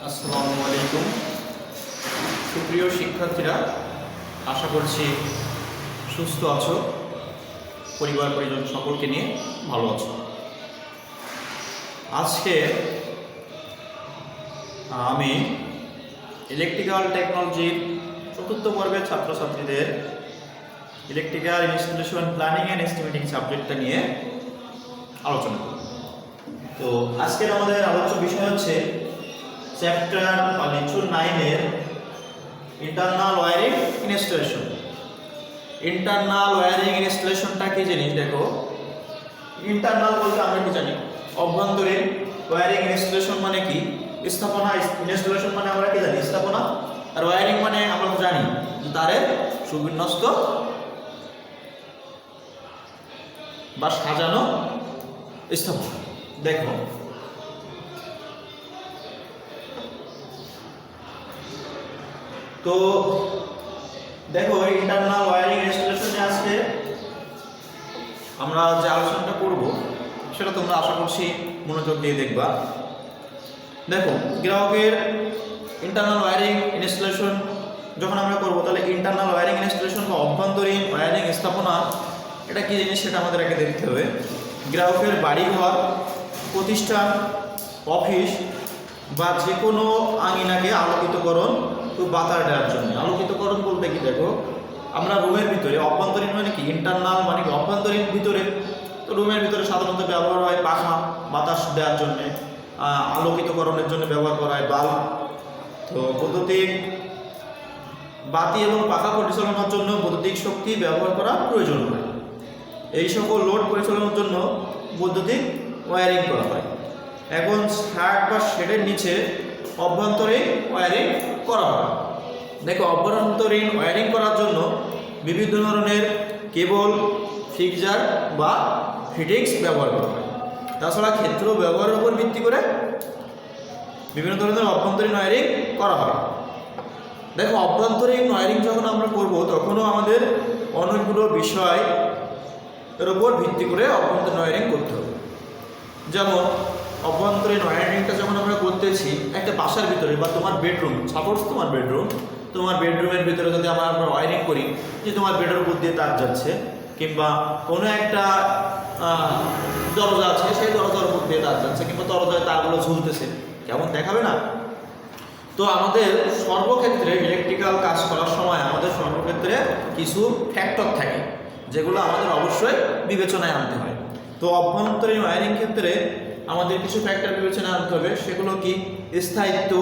আসসালামু আলাইকুম। সুপ্রিয় শিক্ষার্থীরা, আশা করছি সুস্থ আছো, পরিবার পরিজন সকলকে নিয়ে ভালো আছো। আজকে আমি ইলেকট্রিক্যাল টেকনোলজির চতুর্থ পর্বের ছাত্রছাত্রীদের electrical installation planning and estimating সাবজেক্টটা নিয়ে আলোচনা করব। তো আজকের আমাদের আলোচ্য বিষয় হচ্ছে চ্যাপ্টার লেকচার 9 এর internal wiring installation. Internal wiring ইনস্টলেশনটা কি জিনিস দেখো। ইন্টারনাল বলতে আমরা কি জানি, অভ্যন্তরীণ। ওয়্যারিং ইনস্টলেশন মানে কি, স্থাপনা। ইনস্টলেশন মানে আমরা কি জানি, স্থাপনা। আর ওয়্যারিং মানে আমরা জানি তারের সুবিন্যস্ত বা সাজানো স্থাপনা। দেখো তো দেখো ইন্টারনাল ওয়্যারিং ইনস্টলেশনে আজকে আমরা যে আলোচনাটা করব সেটা তোমরা আশা করছি মনোযোগ দিয়ে দেখবা। দেখো, গ্রাহকের ইন্টারনাল ওয়্যারিং ইনস্টলেশন যখন আমরা করব, তাহলে ইন্টারনাল ওয়্যারিং ইনস্টলেশন বা অভ্যন্তরীণ ওয়্যারিং স্থাপনা এটা কি জিনিস সেটা আমাদের আগে দেখতে হবে। গ্রাহকের বাড়িঘর, প্রতিষ্ঠান, অফিস বা যে কোনো আঙিনাকে আলোকিতকরণ তো বাতাস দেওয়ার জন্য। আলোকিতকরণ বলতে কি, দেখো আমরা রুমের ভিতরে, অভ্যন্তরীণ মানে কি, ইন্টারনাল মানে কি অভ্যন্তরীণ ভিতরে, তো রুমের ভিতরে সাধারণত ব্যবহার হয় পাখা, বাতাস দেওয়ার জন্যে। আলোকিতকরণের জন্য ব্যবহার করা হয় বাল্ব। তো বৈদ্যুতিক বাতি এবং পাখা পরিচালনার জন্য বৈদ্যুতিক শক্তি ব্যবহার করা প্রয়োজন হয়। এই সকল লোড পরিচালনার জন্য বৈদ্যুতিক ওয়্যারিং করা হয়। এখন ছাদ বা শেডের নিচে অভ্যন্তরীণ ওয়্যারিং করা হয়। দেখো, অভ্যন্তরীণ ওয়্যারিং করার জন্য বিভিন্ন ধরনের কেবল, ফিক্সার বা ফিটিংস ব্যবহার করা হয়। তাছাড়া ক্ষেত্র ব্যবহারের উপর ভিত্তি করে বিভিন্ন ধরনের অভ্যন্তরীণ ওয়্যারিং করা হয়। দেখো, অভ্যন্তরীণ ওয়্যারিং যখন আমরা করব, তখনও আমাদের অনেকগুলো বিষয় এর উপর ভিত্তি করে অভ্যন্তরীণ ওয়্যারিং করতে হবে। যেমন অভ্যন্তরীণ ওয়্যারিংটা যখন আমরা করতেছি একটা বাসার ভিতরে বা তোমার বেডরুম, সাপোজ তোমার বেডরুমের ভিতরে যদি আমরা ওয়্যারিং করি, যে তোমার বেডের উপর দিয়ে তার যাচ্ছে, কিংবা কোনো একটা দরজা আছে, সেই দরজার উপর দিয়ে তার যাচ্ছে, কিংবা দরজায় তারগুলো ঝুলতেছে, কেমন দেখাবে না? তো আমাদের সর্বক্ষেত্রে ইলেকট্রিক্যাল কাজ করার সময় আমাদের সর্বক্ষেত্রে কিছু ফ্যাক্টর থাকে, যেগুলো আমাদের অবশ্যই বিবেচনায় আনতে হয়। তো অভ্যন্তরীণ ওয়্যারিং ক্ষেত্রে আমাদের কিছু ফ্যাক্টর বিবেচনায় আনতে হবে। সেগুলো কি, স্থায়িত্ব,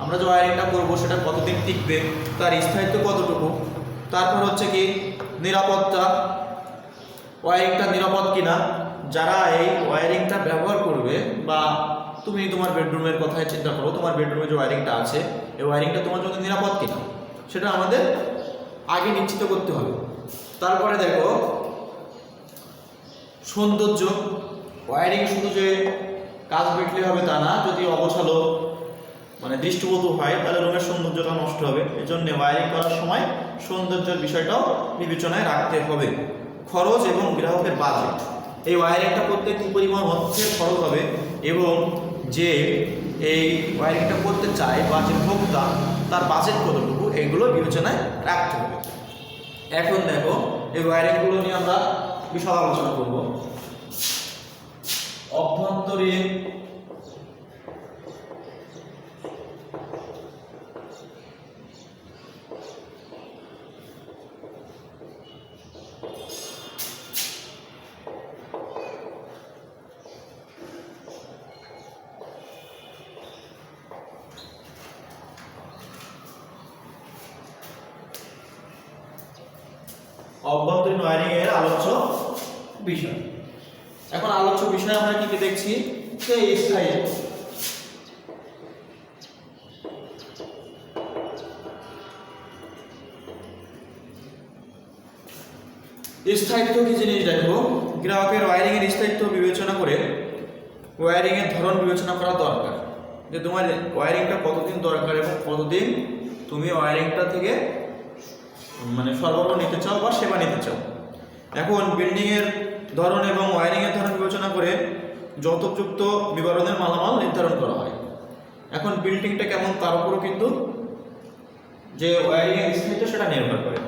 আমরা যে ওয়্যারিংটা করবো সেটা কতদিন টিকবে, তার স্থায়িত্ব কতটুকু। তারপর হচ্ছে কি, নিরাপত্তা, ওয়্যারিংটা নিরাপদ কিনা। যারা এই ওয়্যারিংটা ব্যবহার করবে, বা তুমি তোমার বেডরুমের কথাই চিন্তা করো, তোমার বেডরুমে যে ওয়্যারিংটা আছে, এই ওয়্যারিংটা তোমার জন্য নিরাপদ কিনা সেটা আমাদের আগে নিশ্চিত করতে হবে। তারপরে দেখো সৌন্দর্য। ওয়্যারিং শুধু যে কাজ বেটলে হবে তা না, যদি অগোছালো মানে দৃষ্টিকটু হয় তাহলে রুমের সৌন্দর্যটা নষ্ট হবে। এই জন্য ওয়্যারিং করার সময় সৌন্দর্যের বিষয়টাও বিবেচনায় রাখতে হবে। খরচ এবং গ্রাহকের বাজেট, এই ওয়্যারিংটা করতে কী পরিমাণ অর্থের খরচ হবে এবং যে এই ওয়্যারিংটা করতে চায় বা যে ভোক্তা তার বাজেট কতটুকু, এইগুলো বিবেচনায় রাখতে হবে। এখন দেখো, এই ওয়্যারিংগুলো নিয়ে আমরা বিশদ আলোচনা করব। অভ্যন্তরীণ অভ্যন্তরীণ ওয়্যারিং এর আলোচ্য বিষয়। এখন আলোচ্য বিষয় আমরা কি কি দেখছি, যে স্থায়িত্ব। স্থায়িত্ব কি জিনিস দেখো, গ্রাহকের ওয়্যারিং এর স্থায়িত্ব বিবেচনা করে ওয়্যারিং এর ধরন বিবেচনা করা দরকার, যে তোমার ওয়্যারিংটা কতদিন দরকার এবং কতদিন তুমি ওয়্যারিংটা থেকে মানে সরবরাহ নিতে চাও বা সেবা নিতে চাও। এখন বিল্ডিংয়ের ধরন এবং ওয়্যারিংয়ের ধরন বিবেচনা করে যৌতুকযুক্ত বিবরণের মালামাল নির্ধারণ করা হয়। এখন বিল্ডিংটা কেমন তার উপরও কিন্তু যে ওয়্যারিং এর স্থায়িত্ব সেটা নির্ভর করে।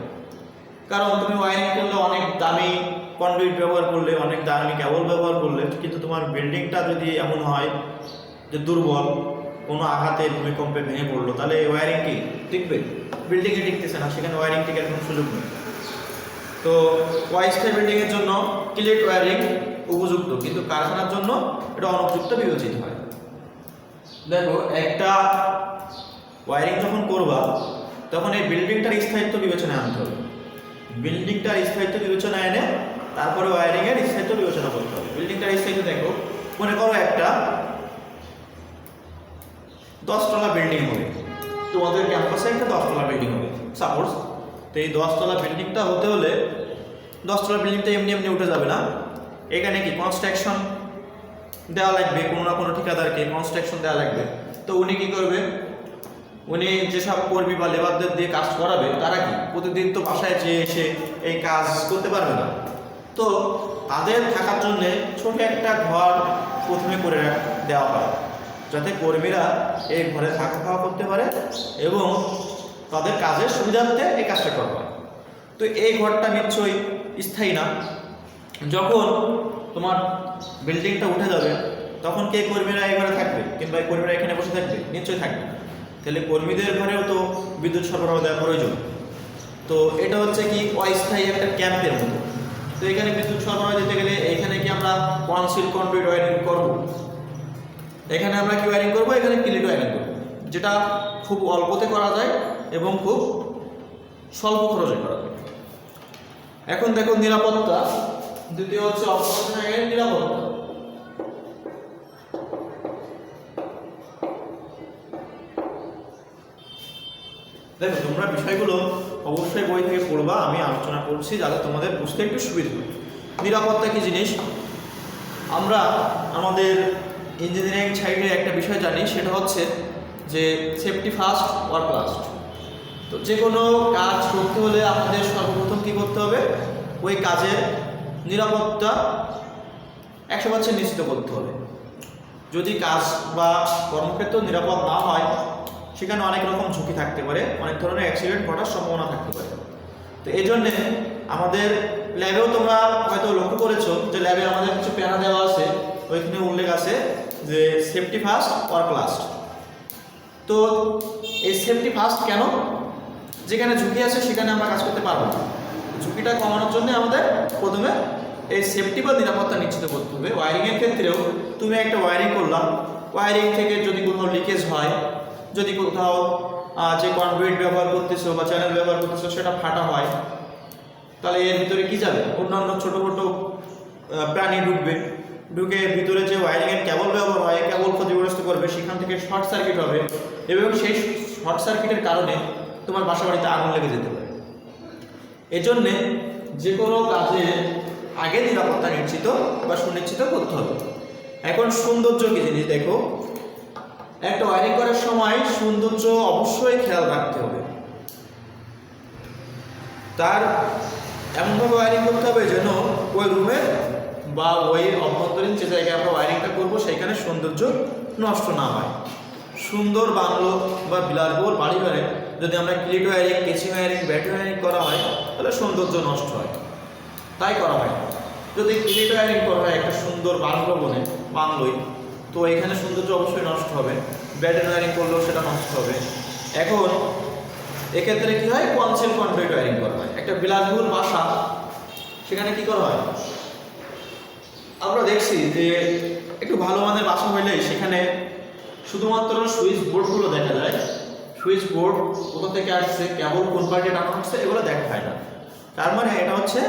কারণ তুমি ওয়্যারিং করলে অনেক দামি কন্ডুইট ব্যবহার করলে, অনেক দামি কেবল ব্যবহার করলে, কিন্তু তোমার বিল্ডিংটা যদি এমন হয় যে দুর্বল, কোনো আঘাতে ভূমিকম্পে ভেঙে পড়লো, তাহলে ওয়্যারিং কি টিকবে? বিল্ডিংয়ে টিকতেছে না, সেখানে ওয়্যারিং টিকার কোনো সুযোগ নেই। তো অস্থায়ী বিল্ডিংয়ের জন্য কিলেট ওয়্যারিং উপযুক্ত, কিন্তু কারখানার জন্য এটা অনুপযুক্ত বিবেচিত হয়। দেখো, একটা ওয়্যারিং যখন করবা তখন এই বিল্ডিংটার স্থায়িত্ব বিবেচনায় আনতে হবে। বিল্ডিংটার স্থায়িত্ব বিবেচনায় এনে তারপরে ওয়্যারিংয়ের স্থায়িত্ব বিবেচনা করতে হবে। বিল্ডিংটার স্থায়িত্ব দেখো, মনে করো একটা 10 তলা বিল্ডিং হবে, তোমাদের ক্যাম্পাসে একটা 10 তলা বিল্ডিং হবে সাপোজ। তো এই 10 তলা বিল্ডিংটা হতে হলে 10 তলা বিল্ডিংটা এমনি এমনি উঠে যাবে না, এখানে কি কনস্ট্রাকশন দেওয়া লাগবে, কোনো না কোনো ঠিকাদারকে কনস্ট্রাকশন দেওয়া লাগবে। তো উনি কি করবে? উনি যেসব কর্মী বা লেবারদের দিয়ে কাজ করাবে তারা কি প্রতিদিন তো বাসায় যেয়ে এসে এই কাজ করতে পারবে না। তো তাদের থাকার জন্যে ছোট একটা ঘর প্রথমে করে দেওয়া হয়, যাতে কর্মীরা এই ঘরে থাকা খাওয়া করতে পারে এবং তাদের কাজের সুবিধার্থে এই কাজটা করা হয়। তো এই ঘরটা নিশ্চয়ই স্থায়ী না। যখন তোমার বিল্ডিংটা উঠে যাবে তখন কে কর্মীরা এই ঘরে থাকবে, কিংবা এই কর্মীরা এখানে বসে থাকবে? নিশ্চয়ই থাকবে না। তাহলে কর্মীদের ঘরেও তো বিদ্যুৎ সরবরাহ দেওয়া প্রয়োজন। তো এটা হচ্ছে কি অস্থায়ী একটা ক্যাম্পের মতো। তো এখানে বিদ্যুৎ সরবরাহ দিতে গেলে এখানে কি আমরা কনসিল কন্ডুইট ওয়্যারিং করব? এখানে আমরা কি ওয়্যারিং করব? এখানে কিলেট ওয়্যারিং করব, যেটা খুব অল্পতে করা যায় এবং খুব স্বল্প খরচে করা যায়। এখন দেখো নিরাপত্তা, দ্বিতীয় হচ্ছে অপসারণের নিরাপত্তা। দেখো, তোমরা বিষয়গুলো অবশ্যই বই থেকে পড়বা, আমি আলোচনা করছি যাতে তোমাদের বুঝতে একটু সুবিধা হয়। নিরাপত্তা কি জিনিস? আমরা আমাদের ইঞ্জিনিয়ারিং সাইডে একটা বিষয় জানি, সেটা হচ্ছে যে সেফটি ফার্স্ট ওয়ার্ক লাস্ট। তো যে কোনো কাজ করতে হলে আমাদের সর্বপ্রথম কী করতে হবে? ওই কাজের নিরাপত্তা 100% নিশ্চিত করতে হবে। যদি কাজ বা কর্মক্ষেত্র নিরাপদ না হয় সেখানে অনেক রকম ঝুঁকি থাকতে পারে, অনেক ধরনের অ্যাক্সিডেন্ট ঘটার সম্ভাবনা থাকতে পারে। তো এই জন্যে আমাদের ল্যাবেও তোমরা হয়তো লক্ষ্য করেছো যে ল্যাবে আমাদের কিছু প্যানা দেওয়া আছে, ওইখানে উল্লেখ আছে যে সেফটি ফার্স্ট ওয়ার্ক লাস্ট। তো এই সেফটি ফার্স্ট কেন? যেখানে ঝুঁকি আছে সেখানে আমরা কাজ করতে পারবো না। ঝুঁকিটা কমানোর জন্য আমাদের প্রথমে এই সেফটি বা নিরাপত্তা নিশ্চিত করতে হবে। ওয়্যারিংয়ের ক্ষেত্রেও তুমি একটা ওয়্যারিং করলাম, ওয়্যারিং থেকে যদি কোথাও লিকেজ হয়, যদি কোথাও যে কনডুইট ব্যবহার করতেছো বা চ্যানেল ব্যবহার করতেছো সেটা ফাটা হয়, তাহলে এর ভিতরে কি যাবে? অন্যান্য ছোটো ছোটো প্রাণী ঢুকে ভিতরে যে ওয়্যারিংয়ের কেবল ব্যবহার হয়, কেবল ক্ষতিগ্রস্ত করবে, সেখান থেকে শর্ট সার্কিট হবে এবং সেই শর্ট সার্কিটের কারণে তোমার বাসা বাড়িতে আগুন লেগে যেতে পারে। এজন্যে যে কোনো কাজে আগে নিরাপত্তা নিশ্চিত বা সুনিশ্চিত করতে হবে। এখন সৌন্দর্য কি জিনিস? দেখো, একটা ওয়্যারিং করার সময় সৌন্দর্য অবশ্যই খেয়াল রাখতে হবে। তার এমনভাবে ওয়্যারিং করতে হবে যেন ওই রুমে বা ওই অভ্যন্তরীণ যে জায়গায় আমরা ওয়্যারিংটা করবো সেখানে সৌন্দর্য নষ্ট না হয়। সুন্দর বাংলো বা বিলাসবহুল বাড়ি ঘরে যদি আমরা cleat wiring, casing wiring, battery wiring করা হয় তাহলে সৌন্দর্য নষ্ট হয়, তাই করা হয়। যদি কিলেট ওয়্যারিং করা হয় একটা সুন্দর বাংলোই, তো এখানে সৌন্দর্য অবশ্যই নষ্ট হবে। ব্যাটারি ওয়্যারিং করলেও সেটা নষ্ট হবে। এখন এক্ষেত্রে কী হয়? কনসিল কন্ডুইট ওয়্যারিং করা হয়। একটা বিলাসবহুল বাসা, সেখানে কি করা হয়? আমরা দেখছি যে একটু ভালো মানের বাসা হইলে সেখানে শুধুমাত্র সুইচ বোর্ডগুলো দেখা যায়। সুইচ বোর্ড কোথা থেকে আসছে, কেবল কোন পার্টে টানা হচ্ছে, এগুলো দেখা হয় না। তার মানে এটা হচ্ছে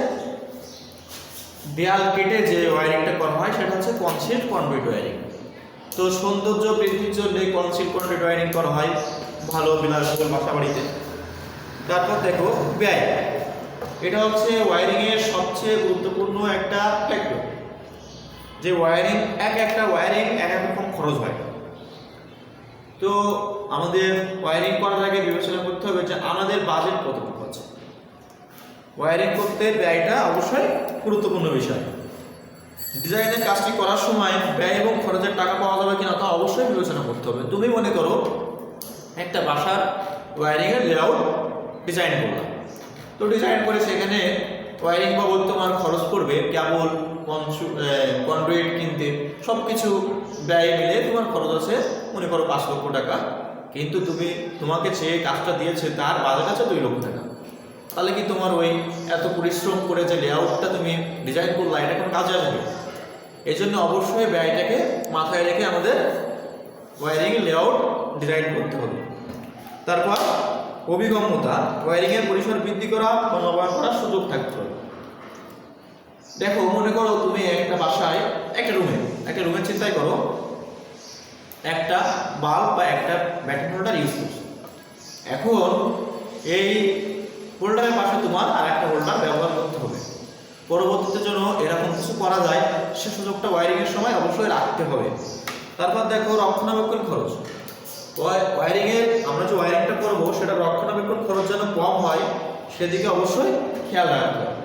দেয়াল কেটে যে ওয়্যারিংটা করা হয় সেটা হচ্ছে কনসিল কন্ডুইট ওয়্যারিং। তো সৌন্দর্য বৃদ্ধির জন্য কনসিল কন্ডুইট ওয়্যারিং করা হয় ভালো বিলাসবহুল বাসা বাড়িতে। তারপর দেখো ব্যয়, এটা হচ্ছে ওয়্যারিংয়ের সবচেয়ে গুরুত্বপূর্ণ একটা ফ্যাক্টর। যে ওয়্যারিং, একটা ওয়্যারিং এক এক রকম খরচ হয়। তো আমাদের ওয়্যারিং করার আগে বিবেচনা করতে হবে যে আমাদের বাজেট কতটুকু আছে। ওয়্যারিং করতে ব্যয়টা অবশ্যই গুরুত্বপূর্ণ বিষয়। ডিজাইনের কাজটি করার সময় ব্যয় এবং খরচের টাকা পাওয়া যাবে কিনা তা অবশ্যই বিবেচনা করতে হবে। তুমি মনে করো একটা বাসার ওয়্যারিংয়ের লেআউট ডিজাইন করলাম, তো ডিজাইন করে সেখানে ওয়্যারিং বাবদ তোমার খরচ পড়বে কেবল কন্ডুইট কিনতে, সব কিছু ব্যয় মিলে তোমার খরচ আছে মনে করো 5 লক্ষ টাকা, কিন্তু তোমাকে যে কাজটা দিয়েছে তার বাজেট আছে 2 লক্ষ টাকা। তাহলে কি তোমার ওই এত পরিশ্রম করে যে লেআউটটা তুমি ডিজাইন করলা এটা কোনো কাজে আসবে? এই জন্য অবশ্যই ব্যয়টাকে মাথায় রেখে আমাদের ওয়্যারিং লেআউট ডিজাইন করতে হবে। তারপর অভিগম্যতা, ওয়্যারিংয়ের পরিসর বৃদ্ধি করা বা নবায়ন করার সুযোগ থাকতে হবে। দেখো মনে করো তুমি একটা বাসায় একটা রুমের চিন্তাই করো, একটা বাল্ব বা একটা ব্যাটারি হোল্ডার ইউজ করছো। এখন এই হোল্ডারের পাশে তোমার আর একটা হোল্ডার ব্যবহার করতে হবে। পরবর্তীতে জন্য এরকম কিছু করা যায় সে সুযোগটা ওয়্যারিংয়ের সময় অবশ্যই রাখতে হবে। তারপর দেখো রক্ষণাবেক্ষণ খরচ। ওয়্যারিংয়ের আমরা যে ওয়্যারিংটা করবো সেটা রক্ষণাবেক্ষণ খরচ যেন কম হয় সেদিকে অবশ্যই খেয়াল রাখতে হবে।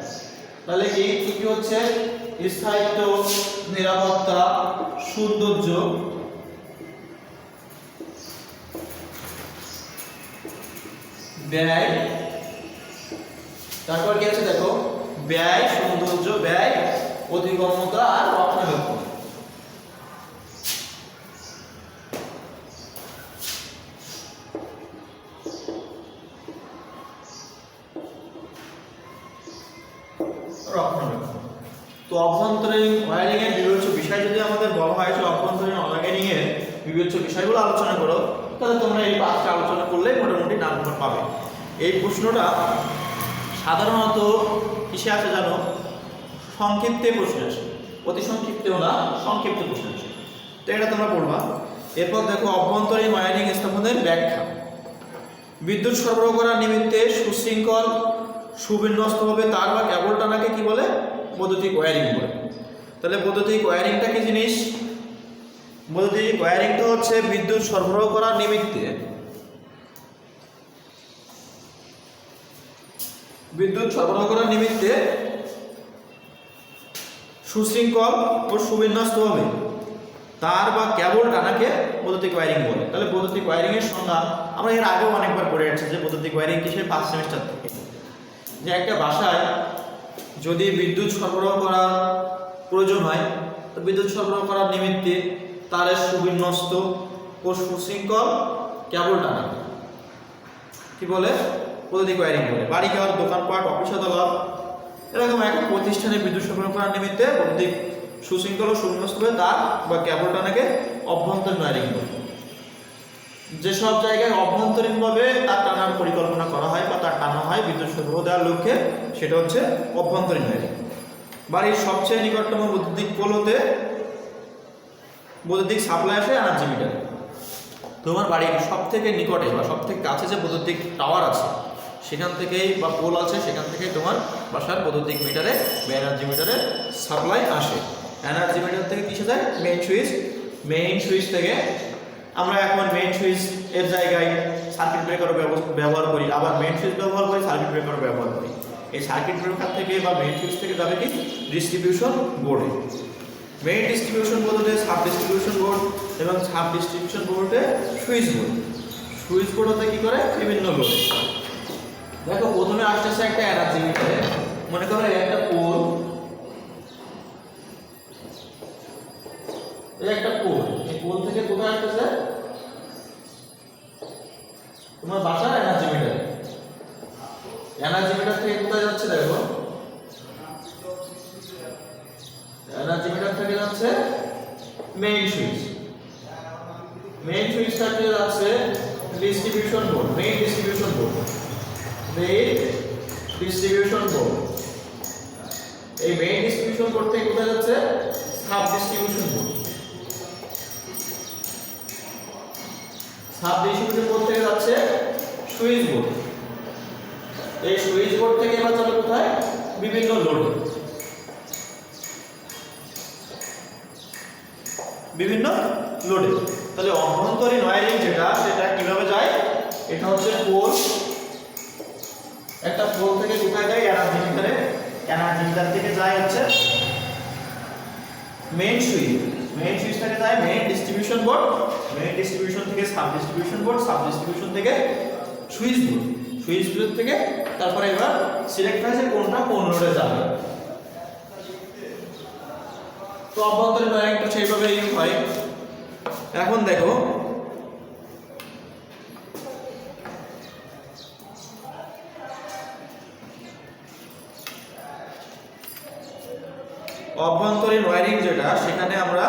তাহলে কি হচ্ছে স্থায়িত্ব, নিরাপত্তা, সৌন্দর্য, ব্যয়, তারপর কি আছে দেখো ব্যয়, সৌন্দর্য, ব্যয়, অধিগম্যতা আর রক্ষণাবেক্ষণ। তো অভ্যন্তরীণ ওয়্যারিং এর বিবেচ্য বিষয় যদি আমাদের বলা হয় যে অভ্যন্তরীণ ওয়্যারিং এর বিবেচ্য বিষয়গুলো আলোচনা করো, তাহলে তোমরা এই 5টা আলোচনা করলে মোটামুটি নাম্বার পাবে। এই প্রশ্নটা সাধারণত কিসে আসে জানো? সংক্ষিপ্তে প্রশ্ন আসে, অতি সংক্ষিপ্তেও না, সংক্ষিপ্ত প্রশ্ন আসে। তো এটা তোমরা পড়বা। এরপর দেখো অভ্যন্তরীণ ওয়্যারিং স্থাপনের ব্যাখ্যা। বিদ্যুৎ সরবরাহ করার নিমিত্তে সুশৃঙ্খল সুবিন্যস্তভাবে তার বা কেবল টানাকে কি বলে? বৈদ্যুতিক ওয়্যারিং বলে। তাহলে বৈদ্যুতিক ওয়্যারিংটা কি জিনিস? বৈদ্যুতিক ওয়্যারিংটা হচ্ছে বিদ্যুৎ সরবরাহ করার নিমিত্তে সুশৃঙ্খল ও সুবিন্যস্তভাবে তার বা কেবল টানাকে বৈদ্যুতিক ওয়্যারিং বলে। তাহলে বৈদ্যুতিক ওয়্যারিং এর সংজ্ঞা আমরা এর আগেও অনেকবার পড়ে আসছি যে বৈদ্যুতিক ওয়্যারিং কিসের 5 সেমিস্টার থেকে, যে একটা বাসায় যদি বিদ্যুৎ সরবরাহ করার প্রয়োজন হয় তো বিদ্যুৎ সরবরাহ করার নিমিত্তে তারের সুবিন্যস্ত ও সুশৃঙ্খল কেবল টানা কি বলে? বৈদ্যুতিক ওয়্যারিং বলে। বাড়ি ঘর, দোকানপাট, অফিস আদালত এরকম একটা প্রতিষ্ঠানে বিদ্যুৎ সরবরাহ করার নিমিত্তে বৈদ্যুতিক সুশৃঙ্খল ও সুবিন্যস্তভাবে তার বা কেবল টানাকে অভ্যন্তরীণ ওয়্যারিং বলে। যেসব জায়গায় অভ্যন্তরীণভাবে তার টানার পরিকল্পনা করা হয় বা তার টানা হয় বিদ্যুৎ সরবরাহ দেওয়ার লক্ষ্যে, সেটা হচ্ছে অভ্যন্তরীণ ওয়্যারিং। বাড়ির সবচেয়ে নিকটতম বৈদ্যুতিক পোল হতে বৈদ্যুতিক সাপ্লাই আসে এনার্জি মিটারে। তোমার বাড়ির সব থেকে নিকটে বা সব থেকে কাছে যে বৈদ্যুতিক টাওয়ার আছে সেখান থেকেই বা পোল আছে সেখান থেকেই তোমার বাসার বৈদ্যুতিক মিটারে বা এনার্জি মিটারে সাপ্লাই আসে। এনার্জি মিটার থেকে কিসে যায়? মেইন সুইচ থেকে আমরা এখন মেইন সুইচ এর জায়গায় সার্কিট ব্রেকারও ব্যবহার করি, আবার মেইন সুইচ ব্যবহার করি, সার্কিট ব্রেকারও ব্যবহার করি। এই সার্কিট ব্রেকার থেকে বা মেইন সুইচ থেকে যাবে কি? ডিস্ট্রিবিউশন বোর্ডে। মেইন ডিস্ট্রিবিউশন বোর্ডে সাব ডিস্ট্রিবিউশন বোর্ড এবং সাব ডিস্ট্রিবিউশন বোর্ডে সুইচ বোর্ড হতে কি করে? বিভিন্ন লোড। দেখো প্রথমে আসতেছে একটা এনার্জি মিটারে, মনে করো একটা পোল, এই পোল থেকে কোথায় আসতেছে? তোমার বাসার এনার্জি মিটার। এনার্জি মিটার থেকে কোথায় যাচ্ছে? দেখো এনার্জি মিটার থেকে যাচ্ছে মেইন সুইচ থেকে যাচ্ছে distribution board, main distribution board. এই মেইন ডিস্ট্রিবিউশন বোর্ড থেকে কোথায় যাচ্ছে? Sub distribution board. Sub distribution board থেকে যাচ্ছে সুইচ বোর্ড। এই সুইচ বোর্ড থেকে এবার যাবে কোথায়? বিভিন্ন লোডে। তাহলে অভ্যন্তরীণ ওয়্যারিং যেটা সেটা কিভাবে যায়? এটা হচ্ছে পোল, একটা পোল থেকে কোথায় যায়? এনার্জি মিটারে। এনার্জি মিটার থেকে যায় হচ্ছে মেইন সুইচটাকে যায় main distribution board, main distribution থেকে sub distribution board, sub distribution থেকে সুইচ বোর্ড থেকে তারপরে এবার সিলেক্ট হয় যে কোনটা কোন লোডে যাবে। তো অভ্যন্তরীণ ওয়্যারিংটা সেইভাবেই হয়। এখন দেখো অভ্যন্তরীণ ওয়্যারিং যেটা, সেখানে আমরা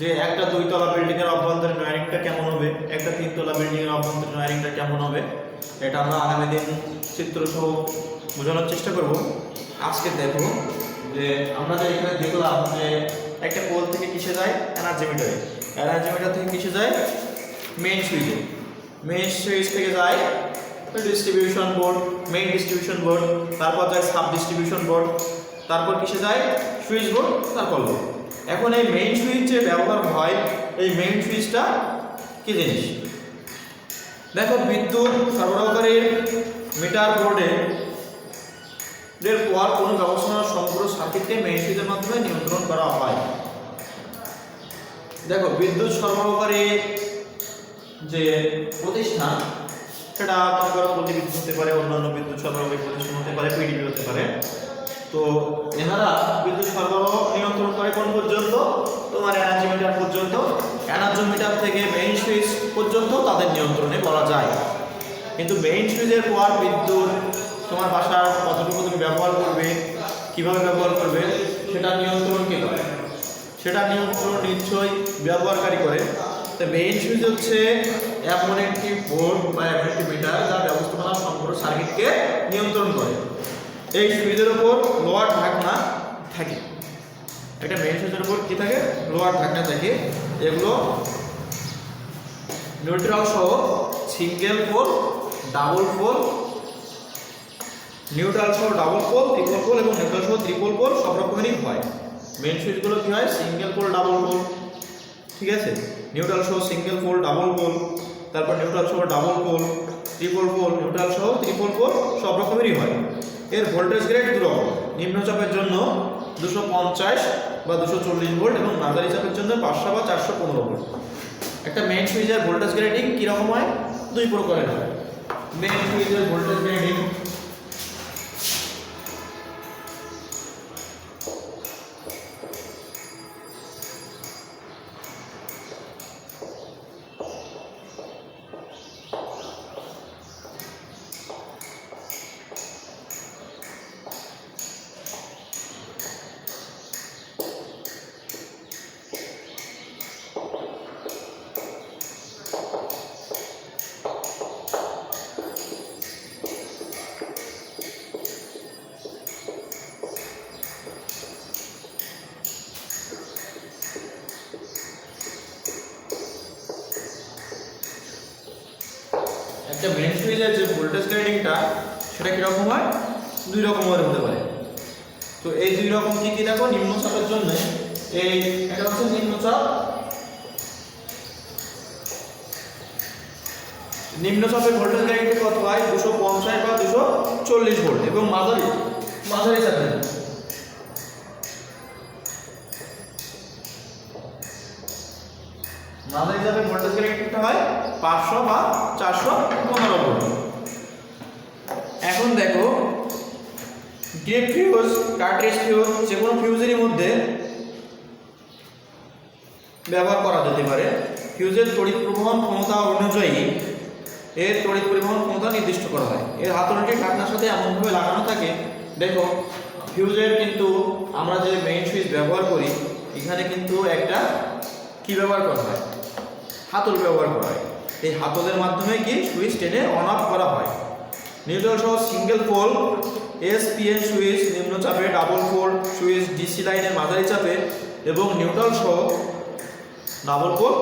যে একটা 2 তলা বিল্ডিং এর অভ্যন্তরীণ ওয়্যারিংটা কেমন হবে, একটা 3 তলা বিল্ডিং এর অভ্যন্তরীণ ওয়্যারিংটা কেমন হবে, এটা আমরা আগামী দিন চিত্র সহ বোঝানোর চেষ্টা করব। আজকে দেখো যে আমরা যে এখানে দেখলাম যে একটা পোল থেকে কিসে যায়, এনার্জি মিটার থেকে কিসে যায়, মেইন সুইচ থেকে যায় distribution board, main distribution board, তারপর যায় সাব ডিস্ট্রিবিউশন বোর্ড, তারপর কিসে যায় সুইচ বোর্ড, তারপর লোড। এখন এই মেইন সুইচ যে ব্যবহার হয়, এই মেইন সুইচটা কি জিনিস? দেখো বিদ্যুৎ সরবরাহকারীর মিটার বোর্ডে এর পর কোনো ব্যবস্থাপনা সম্পূর্ণ সার্কিটকে মেইন সুইচের মাধ্যমে নিয়ন্ত্রণ করা হয়। দেখো বিদ্যুৎ সরবরাহকারী যে প্রতিষ্ঠান, সেটা মনে করো প্রতিবিদ্যুৎ হতে পারে, অন্যান্য বিদ্যুৎ সরবরাহকারী প্রতিষ্ঠান হতে পারে, পিডিবি হতে পারে। তো এনারা বিদ্যুৎ সরবরাহ নিয়ন্ত্রণ করে কোন পর্যন্ত, তোমার এনার্জি মিটার পর্যন্ত। এনার্জি মিটার থেকে মেইন সুইচ পর্যন্ত তাদের নিয়ন্ত্রণে বলা যায়। কিন্তু মেইন সুইচের পর বিদ্যুৎ তোমার বাসার কতটুকু তুমি ব্যবহার করবে, কিভাবে ব্যবহার করবে, সেটা নিয়ন্ত্রণ কে করে? সেটা নিয়ন্ত্রণ নিশ্চয়ই ব্যবহারকারী করে। তো মেইন সুইচ হচ্ছে এমন একটি বোর্ড বা এমন একটি মিটার যা ব্যবস্থাপনা সম্পূর্ণ সার্কিটকে নিয়ন্ত্রণ করে। এই সুইচের উপর লোহার ঢাকনা থাকে, একটা মেইন সুইচের উপর কি থাকে, লোহার ঢাকনা থাকে। এগুলো নিউট্রাল সহ single pole, double pole, neutral সহ ডাবল পোল, ট্রিপল পোল এবং নিউট্রাল সহ ট্রিপল পোল সব রকমেরই হয়। মেইন সুইচগুলো কি হয়, সিঙ্গেল পোল, ডাবল পোল, ঠিক আছে, নিউট্রাল সহ সিঙ্গেল পোল, ডাবল পোল, তারপর নিউট্রাল সহ double pole, triple pole, neutral সহ ট্রিপল পোল সব রকমেরই হয়। এর ভোল্টেজ গ্রেড দুরকম, নিম্নচাপের জন্য 250 বা 240 ভোল্ট এবং মাঝারি চাপের জন্য 500 বা 415 ভোল্ট। একটা মেইন সুইচের ভোল্টেজ গ্রেডিং কীরকম হয়, 2 প্রকারের হয়। মেইন সুইচের ভোল্টেজ গ্রেডিং একটা মেইন সুইচের যে ভোল্টেজ গ্রেডিংটা, সেটা কীরকম হয়, 2 রকমের হতে পারে। তো এই 2 রকম কি কি দেখো, নিম্নচাপের জন্য এই এটা হচ্ছে নিম্নচাপ, নিম্নচাপের ভোল্টেজ গ্রেডিং কত হয়, 250 বা 240 ভোল্ট এবং মাঝারি চাপে ভোল্টেজ গ্রেডিংটা হয় 500 বা 415 ভোল্ট। এখন দেখো ডিপ ফিউজ, কার্ট্রিজ ফিউজ, যে কোনো ফিউজেরই মধ্যে ব্যবহার করা যেতে পারে। ফিউজের তড়িৎ প্রবাহন ক্ষমতা অনুযায়ী এর তড়িৎ পরিবহন ক্ষমতা নির্দিষ্ট করা হয়। এর হাতলটি ঢাকনার সাথে এমনভাবে লাগানো থাকে, দেখো ফিউজের কিন্তু আমরা যে মেইন সুইচ ব্যবহার করি, এখানে কিন্তু একটা কি ব্যবহার করা হয়, হাতল ব্যবহার করা হয়। এই হাতলের মাধ্যমে কি সুইচ টেনে অন অফ করা হয়। নিউট্রাল সহ সিঙ্গেল পোল এসপিএন সুইচ নিম্নচাপে, ডাবল পোল সুইচ ডিসি লাইনের মাঝারি চাপে এবং নিউট্রাল সহ ডাবল পোল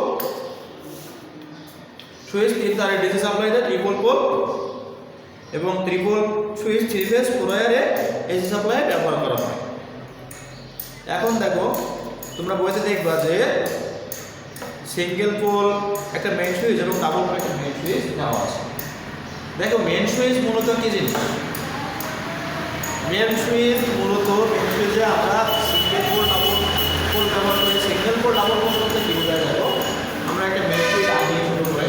সুইচ 3 তারের ডিসি সাপ্লাইতে, ট্রিপল পোল এবং ট্রিপল সুইচ 3 ফেজ 4 ওয়্যারে এসি সাপ্লাই ব্যবহার করা হয়। এখন দেখো তোমরা বইতে দেখবা যে সিঙ্গেল পোল একটা মেইন সুইচ এবং ডাবল পোল একটা মেইন সুইচ দেওয়া আছে। দেখো মেইন সুইচ মূলত কি জিনিস, মেইন সুইচে আমরা সিঙ্গেল পোল, ডাবল পোল ব্যবহার করে সিঙ্গেল কোর ডাবল কোর করতে কি বোঝায় দেখো, আমরা একটা মেন সুইচ আগে শুরু করে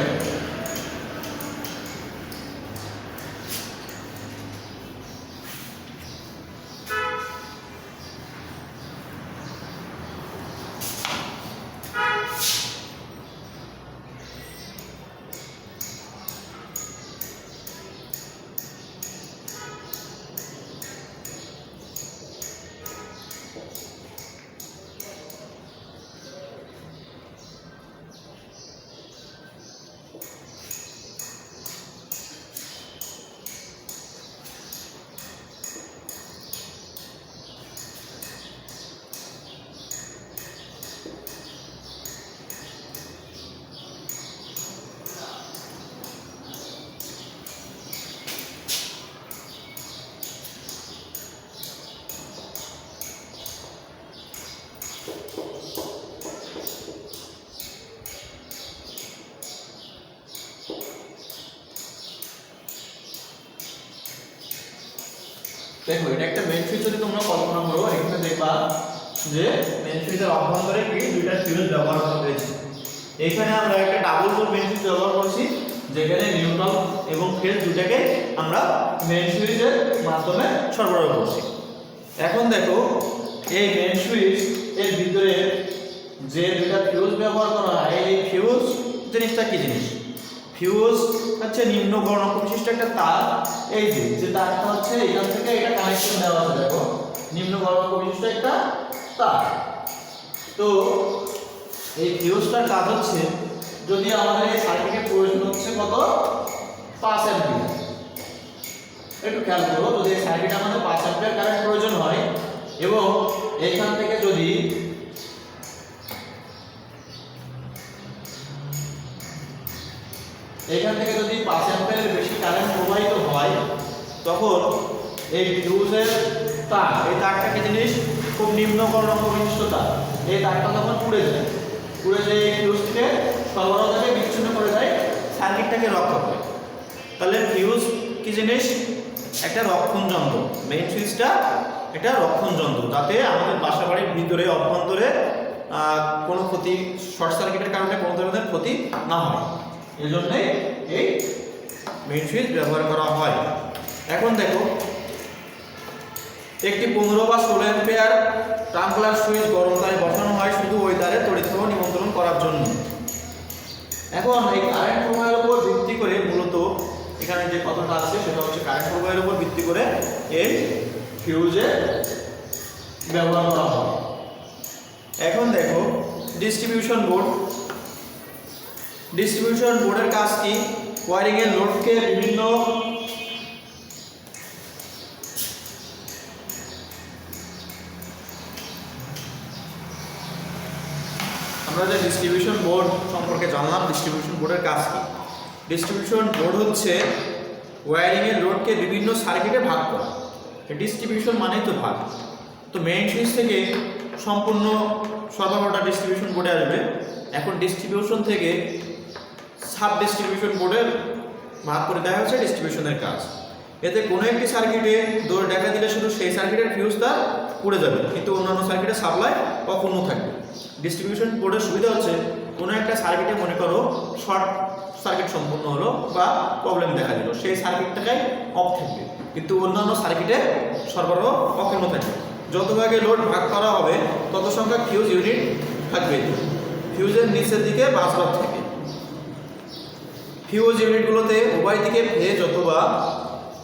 দেখো এটা একটা মেইন সুইচ যদি তোমরা কল্পনা করো, এখানে দেখবা যে মেইন সুইচের অভ্যন্তরে কি দুইটা ফিউজ ব্যবহার করা হয়েছে। এখানে আমরা একটা ডাবল কোর মেইন সুইচ ব্যবহার করছি, যেখানে নিউট্রাল এবং ফেজ দুটাকে আমরা মেইন সুইচের মাধ্যমে সরবরাহ করছি। এখন দেখো এই মেইন সুইচ এর ভিতরে যে দুইটা ফিউজ ব্যবহার করা হয়, এই ফিউজ জিনিসটা কি জিনিস? ফিউজ হচ্ছে নিম্ন গলনাঙ্ক বিশিষ্ট একটা তার। এই যে তারটা হচ্ছে এখান থেকে এটা কানেকশন দেওয়া আছে, দেখো নিম্ন গলনাঙ্ক বিশিষ্ট একটা তার। তো এই ফিউজটার কাজ হচ্ছে, যদি আমাদের এই সার্কিটের প্রয়োজন হচ্ছে কত 5 অ্যাম্পিয়ার, একটু খেয়াল করো, যদি এই সার্কিটে আমাদের 5 অ্যাম্পিয়ার কারেন্ট প্রয়োজন হয় এবং এখান থেকে যদি এখান থেকে যদি 5 অ্যাম্পিয়ারের বেশি কারেন্ট প্রবাহিত হয়, তখন এই ফিউজের তার, এই তারটা কি জিনিস? খুব নিম্ন গলনাঙ্ক বিশিষ্ট তার। এই তারটা তখন পুড়ে যায়, এই ফিউজকে সরবরাহ থেকে বিচ্ছিন্ন করে দেয়, সার্কিটটাকে রক্ষা করে। তাহলে ফিউজ কি জিনিস? একটা রক্ষণ যন্ত্র। মেইন সুইচটা একটা রক্ষণ যন্ত্র, যাতে আমাদের বাসা বাড়ির ভিতরে অভ্যন্তরে কোনো ক্ষতি, শর্ট সার্কিটের কারণে কোনো ধরনের ক্ষতি না হয়, এই জন্যে এই মেইন সুইচ ব্যবহার করা হয়। এখন দেখো একটি 15 বা 16 অ্যাম্পিয়ার টাম্বলার সুইচ গরম তারে বসানো হয় শুধু ওই তারে তড়িৎ প্রবাহ নিয়ন্ত্রণ করার জন্য। এখন এই কারেন্ট প্রবাহের উপর ভিত্তি করে, মূলত এখানে যে কথাটা আছে সেটা হচ্ছে কারেন্ট প্রবাহের উপর ভিত্তি করে এই ফিউজে ব্যবহার করা হয়। এখন দেখো ডিস্ট্রিবিউশন বোর্ড। ডিস্ট্রিবিউশন বোর্ডের কাজ কি? ওয়্যারিং এর লোডকে বিভিন্ন আমরা যে ডিস্ট্রিবিউশন বোর্ড সম্পর্কে জানলাম, ডিস্ট্রিবিউশন বোর্ডের কাজ কি? ডিস্ট্রিবিউশন বোর্ড হচ্ছে ওয়্যারিং এর লোডকে বিভিন্ন সার্কিটে ভাগ করা। ডিস্ট্রিবিউশন মানেই তো ভাগ। তো মেইন সুইচ থেকে সম্পূর্ণ সরবরাহটা ডিস্ট্রিবিউশন বোর্ডে আসবে। এখন ডিস্ট্রিবিউশন থেকে সাব ডিস্ট্রিবিউশন বোর্ডে ভাগ করে দেওয়া হচ্ছে ডিস্ট্রিবিউশনের কাজ। এতে কোনো একটি সার্কিটে দৌড় দেখা দিলে শুধু সেই সার্কিটের ফিউজটা পুড়ে যাবে, কিন্তু অন্যান্য সার্কিটের সাপ্লাই অপূর্ণ থাকবে। ডিস্ট্রিবিউশন বোর্ডের সুবিধা হচ্ছে, কোনো একটা সার্কিটে মনে করো শর্ট সার্কিট সম্পূর্ণ হলো বা প্রবলেম দেখা দিল, সেই সার্কিটটাই অফ থাকবে, কিন্তু অন্যান্য সার্কিটে সরবরাহ অক্ষুণ্ণ থাকবে। যত ভাগে লোড ভাগ করা হবে তত সংখ্যক ফিউজ ইউনিট থাকবে। ফিউজের নিচের দিকে বাসবার থাকে। ফিউজ ইউনিটগুলোতে উভয় দিকে ফেজ অথবা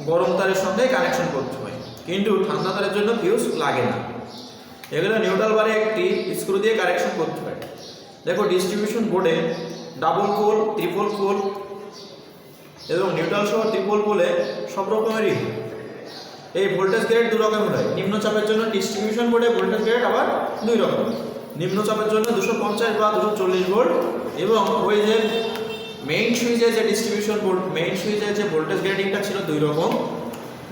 গরম তারের সঙ্গে কানেকশন করতে হয়, কিন্তু ঠান্ডা তারের জন্য ফিউজ লাগে না। এগুলো নিউট্রাল বারে একটি স্ক্রু দিয়ে কানেকশন করতে হয়। দেখো ডিস্ট্রিবিউশন বোর্ডে ডাবল পোল, ট্রিপল পোল এবং নিউট্রাল সহ ট্রিপল পোলে সব রকমেরই এই ভোল্টেজ গ্রেড দু রকমের হয়। নিম্নচাপের জন্য ডিস্ট্রিবিউশন বোর্ডে ভোল্টেজ গ্রেড আবার দুই রকম। নিম্নচাপের জন্য 250 বা 240 ভোল্ট, এবং ওই যে মেইন সুইচে যে ডিস্ট্রিবিউশন বোর্ড, মেইন সুইচে যে ভোল্টেজ গ্রেডিংটা ছিল দুই রকম।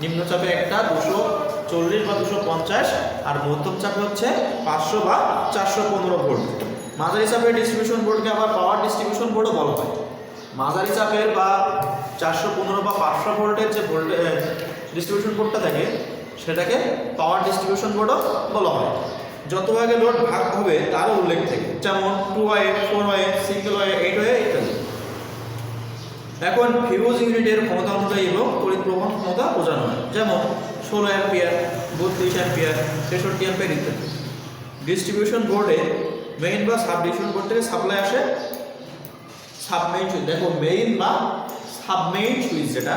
নিম্নচাপে একটা 240 বা 250, আর মধ্যম চাপে হচ্ছে 500 বা 415 ভোল্ট। মাঝারি চাপের ডিস্ট্রিবিউশন বোর্ডকে আবার পাওয়ার ডিস্ট্রিবিউশন বোর্ডও বলা হয়। মাঝারি চাপের বা 415 বা 500 ভোল্টের যে ডিস্ট্রিবিউশন বোর্ডটা থাকে সেটাকে পাওয়ার ডিস্ট্রিবিউশন বোর্ডও বলা হয়। যত ভাগে লোড ভাগ হবে তারও উল্লেখ থাকে, যেমন 2Y, 4Y, single Y, 8Y ইত্যাদি। এখন ফিউজ ইউনিটের ক্ষমতা অনুযায়ী এবং তড়িৎ প্রবাহ ক্ষমতা বোঝানো হয়, যেমন 16 অ্যাম্পিয়ার, 32 অ্যাম্পিয়ার, 63 অ্যাম্পিয়ার ইত্যাদি। ডিস্ট্রিবিউশন বোর্ডে মেইন বা সাব ডিস্ট্রিবিউশন বোর্ড থেকে সাপ্লাই আসে সাবমেইন সুইচ। দেখো মেইন বা সাবমেইন সুইচ, যেটা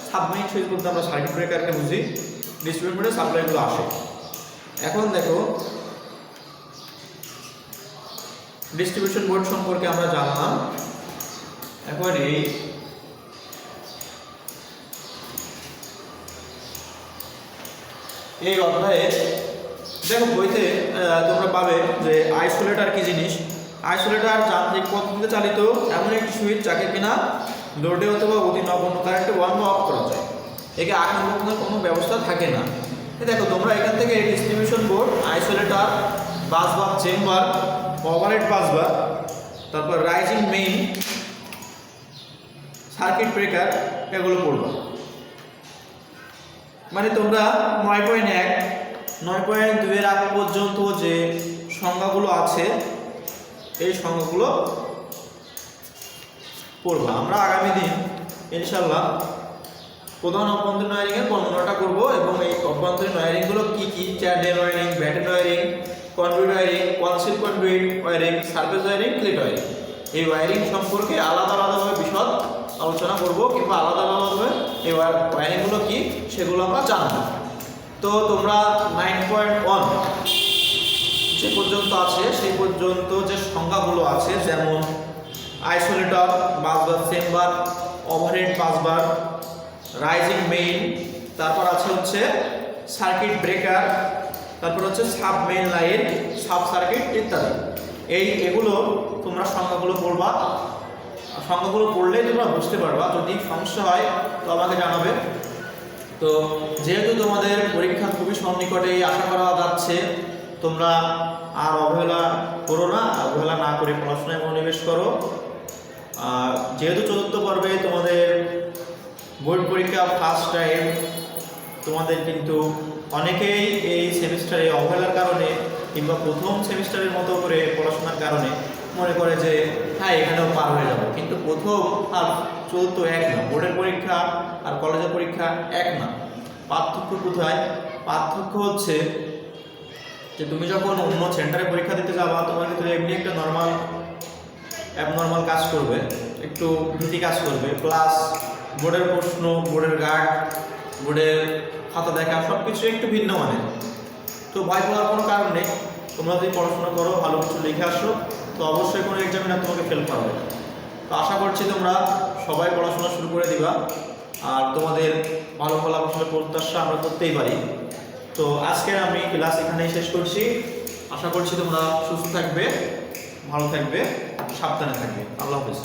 সাবমেইন সুইচ বলতে আমরা সার্কিট ব্রেকারকে বুঝি, ডিস্ট্রিবিউশন বোর্ডে সাপ্লাইগুলো আসে। এখন দেখো ডিস্ট্রিবিউশন বোর্ড সম্পর্কে আমরা জানলাম। এখন এই অধ্যায়ে দেখো বইতে তোমরা পাবে যে আইসোলেটর কি জিনিস। আইসোলেটর যান্ত্রিক পদ্ধতিতে চালিত এমন একটি সুইচ যাকে কিনা লোডে অথবা অতি নগণ্য কারেন্টে অন বা অফ করা যায়, একে আগুন বসানোর কোনো ব্যবস্থা থাকে না। দেখো তোমরা এখান থেকে distribution board, isolator, বাসবার chamber, overhead বাসবার, তারপর রাইজিং মেইন, সার্কিট ব্রেকার এগুলো পড়বা। মানে তোমরা 9.1, 9.2 এর আগ পর্যন্ত যে সংজ্ঞাগুলো আছে এই সংজ্ঞাগুলো পড়বা। আমরা আগামী দিন ইনশাল্লাহ প্রধান অভ্যন্তরীণ ওয়ারিংয়ের বর্ণনাটা করব এবং এই অভ্যন্তরীণ ওয়ারিংগুলো কী কী, channel wiring, batten wiring, conduit wiring, conceal conduit wiring, surface wiring, cleat wiring, এই ওয়ারিং সম্পর্কে আলাদা আলাদাভাবে বিশদ আলোচনা করব, কিংবা আলাদা আলাদাভাবে এই ওয়ারিংগুলো কী সেগুলো আমরা জানব। তো তোমরা 9.1 যে পর্যন্ত আছে সেই পর্যন্ত যে সংজ্ঞাগুলো আছে, যেমন isolator, বাসবার chamber, overhead বাসবার, rising main, তারপর আছে হচ্ছে সার্কিট ব্রেকার, তারপর হচ্ছে sub main line, sub circuit ইত্যাদি। এগুলো তোমরা সংজ্ঞাগুলো পড়বা। সংজ্ঞাগুলো পড়লেই তোমরা বুঝতে পারবা। যদি সমস্যা হয় তো আমাকে জানাবে। তো যেহেতু তোমাদের পরীক্ষা খুবই সন্নিকটে আশা করা যাচ্ছে, তোমরা আর অবহেলা করো না, অবহেলা না করে পড়াশোনায় মনোনিবেশ করো। যেহেতু চতুর্থ পর্বে তোমাদের বোর্ড পরীক্ষা ফার্স্ট টাইম, তোমাদের কিন্তু অনেকেই এই সেমিস্টারে অবহেলার কারণে কিংবা প্রথম সেমিস্টারের মতো করে পড়াশোনার কারণে মনে করে যে হ্যাঁ এখানেও পার হয়ে যাবে, কিন্তু প্রথম আর চতুর্থ এক না। বোর্ডের পরীক্ষা আর কলেজের পরীক্ষা এক না। পার্থক্য কোথায়? পার্থক্য হচ্ছে যে তুমি যখন অন্য সেন্টারে পরীক্ষা দিতে যাবা, তোমার ভিতরে এমনি একটা অ্যাবনর্মাল কাজ করবে, একটু ভীতি কাজ করবে, প্লাস বোর্ডের প্রশ্ন, বোর্ডের গার্ড, বোর্ডের খাতা দেখা সব কিছু একটু ভিন্ন মানের। তো ভয় পাওয়ার কোনো কারণ নেই। তোমরা যদি পড়াশোনা করো, ভালো কিছু লিখে আসো, তো অবশ্যই কোনো এক্সামিনার তোমাকে ফেল করাবে না। তো আশা করছি তোমরা সবাই পড়াশোনা শুরু করে দিবা, আর তোমাদের ভালো ফলাফলের প্রত্যাশা আমরা করতেই পারি। তো আজকে আমি ক্লাস এখানেই শেষ করছি। আশা করছি তোমরা সুস্থ থাকবে, ভালো থাকবে, সাবধানে থাকবে। আল্লাহ হাফেজ।